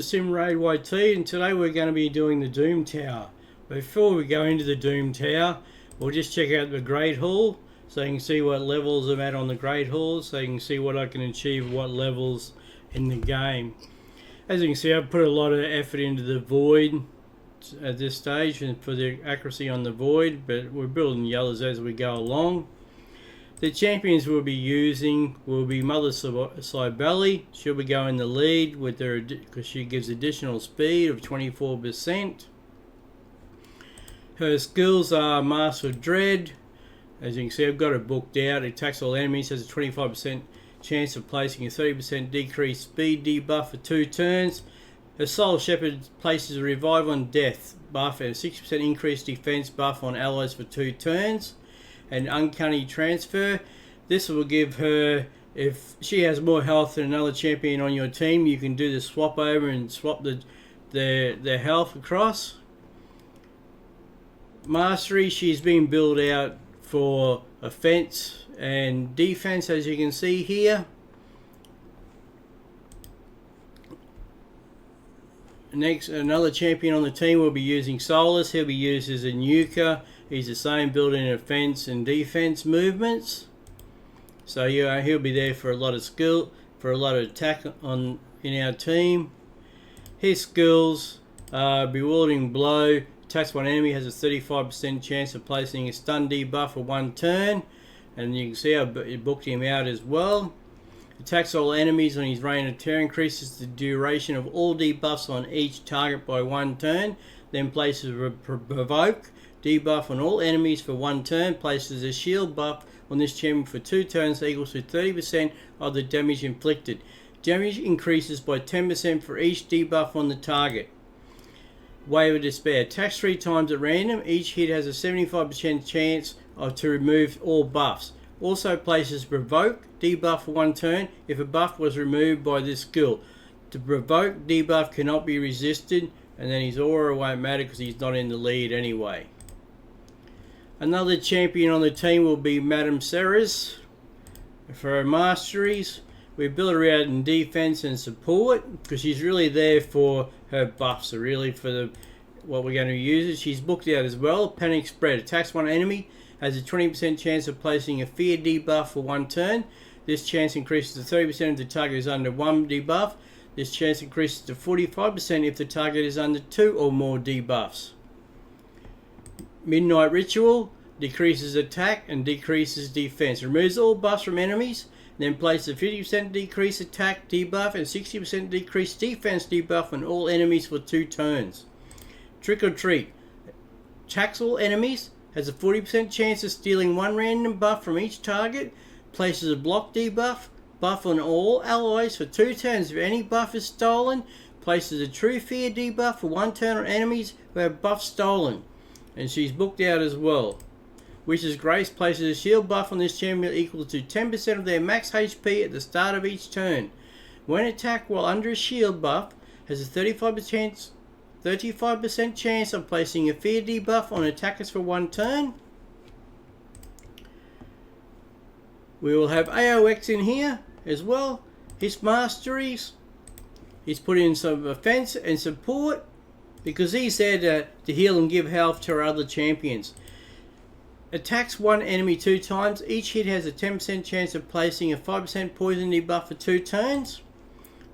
Simraid YT, and today we're going to be doing the Doom Tower. Before we go into the Doom Tower, we'll just check out the Great Hall so you can see what levels I'm at on the Great Hall, so you can see what I can achieve, what levels in the game. As you can see, I've put a lot of effort into the Void at this stage and for the accuracy on the Void, but we're building yellows as we go along. The champions we'll be using will be Mother Cybele. She'll be going the lead with her because she gives additional speed of 24%. Her skills are Master of Dread. As you can see, I've got it booked out. It attacks all enemies, has a 25% chance of placing a 30% decreased speed debuff for 2 turns. Her Soul Shepherd places a Revive on Death buff and a 60% increased defense buff on allies for 2 turns. And Uncanny Transfer. This will give her, if she has more health than another champion on your team, you can do the swap over and swap their health across. Mastery, she's been built out for offense and defense, as you can see here. Next, another champion on the team will be using Solus. He'll be used as a nuker. He's the same building offense and defense movements. So yeah, he'll be there for a lot of skill, for a lot of attack in our team. His skills are Bewildering Blow. Attacks one enemy, has a 35% chance of placing a stun debuff for 1 turn. And you can see I booked him out as well. Attacks all enemies on his Reign of Terror, increases the duration of all debuffs on each target by 1 turn. Then places a Provoke debuff on all enemies for 1 turn, places a shield buff on this champion for 2 turns equals to 30% of the damage inflicted. Damage increases by 10% for each debuff on the target. Wave of Despair. Attacks 3 times at random. Each hit has a 75% chance to remove all buffs. Also places Provoke debuff for 1 turn if a buff was removed by this skill. The Provoke debuff cannot be resisted, and then his aura won't matter because he's not in the lead anyway. Another champion on the team will be Madame Ceres. For her masteries, we build her out in defense and support because she's really there for her buffs, so really for what we're going to use. She's booked out as well. Panic Spread. Attacks one enemy, has a 20% chance of placing a fear debuff for 1 turn. This chance increases to 30% if the target is under 1 debuff. This chance increases to 45% if the target is under 2 or more debuffs. Midnight Ritual decreases attack and decreases defense. Removes all buffs from enemies, then places a 50% decrease attack debuff and 60% decrease defense debuff on all enemies for 2 turns. Trick or Treat. Attacks all enemies, has a 40% chance of stealing 1 random buff from each target, places a block debuff, buff on all allies for 2 turns if any buff is stolen, places a True Fear debuff for 1 turn on enemies who have buff stolen. And she's booked out as well. Witch's Grace places a shield buff on this champion equal to 10% of their max HP at the start of each turn. When attacked while under a shield buff, has a 35% chance of placing a fear debuff on attackers for 1 turn. We will have AOX in here as well. His masteries, he's put in some offense and support because he's there to heal and give health to our other champions. Attacks 1 enemy 2 times. Each hit has a 10% chance of placing a 5% poison debuff for 2 turns.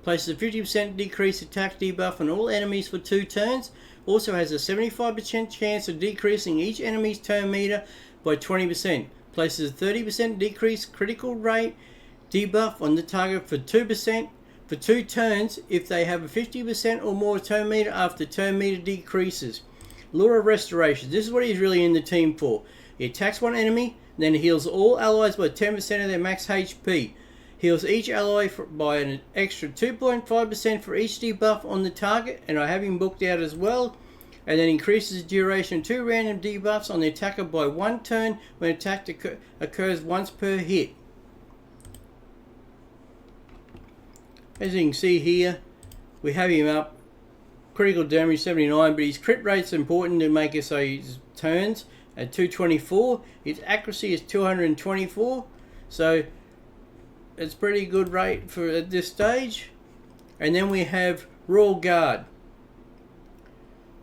Places a 50% decreased attack debuff on all enemies for 2 turns. Also has a 75% chance of decreasing each enemy's turn meter by 20%. Places a 30% decreased critical rate debuff on the target for 2% for 2 turns if they have a 50% or more turn meter after turn meter decreases. Lure of Restoration. This is what he's really in the team for. He attacks 1 enemy, then heals all allies by 10% of their max HP. Heals each ally by an extra 2.5% for each debuff on the target, and I have him booked out as well. And then increases the duration of 2 random debuffs on the attacker by 1 turn when attack occurs once per hit. As you can see here, we have him up. Critical damage 79, but his crit rate's important to make it so his turns at 224. His accuracy is 224, so it's pretty good rate for at this stage. And then we have Royal Guard.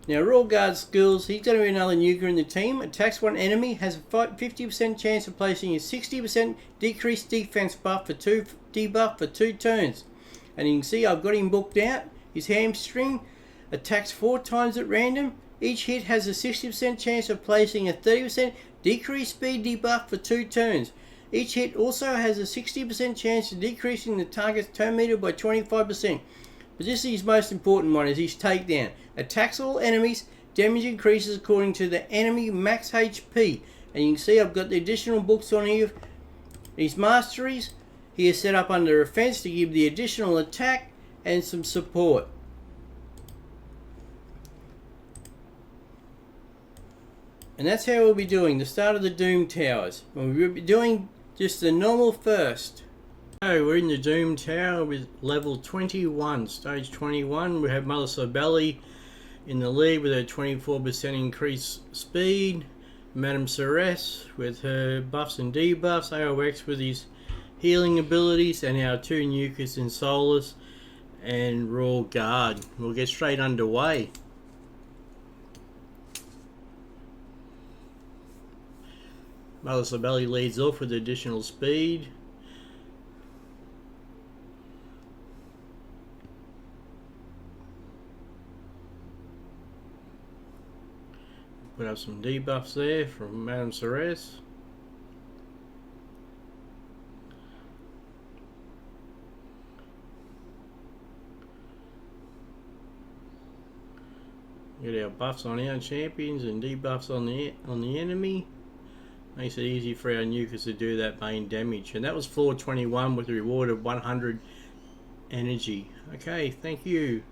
Now, Royal Guard skills, he's going to be another nuker in the team. Attacks one enemy, has a 50% chance of placing a 60% decreased defense buff for 2 debuff for 2 turns. And you can see I've got him booked out. His hamstring attacks 4 times at random. Each hit has a 60% chance of placing a 30% decreased speed debuff for 2 turns. Each hit also has a 60% chance of decreasing the target's turn meter by 25%. But this is his most important one, is his takedown. Attacks all enemies, damage increases according to the enemy max HP. And you can see I've got the additional books on here. His masteries, he is set up under offense to give the additional attack and some support. And that's how we'll be doing the start of the Doom Towers. We'll be doing just the normal first. So we're in the Doom Tower with level 21, stage 21. We have Mother Cybele in the lead with her 24% increased speed. Madame Ceres with her buffs and debuffs. AOX with his healing abilities. And our 2 nukers in Solus and Royal Guard. We'll get straight underway. Mother Cybele leads off with additional speed. Put up some debuffs there from Madame Ceres. Get our buffs on our champions and debuffs on the enemy. Makes it easy for our nukers to do that main damage. And that was floor 21 with a reward of 100 energy. Okay, thank you.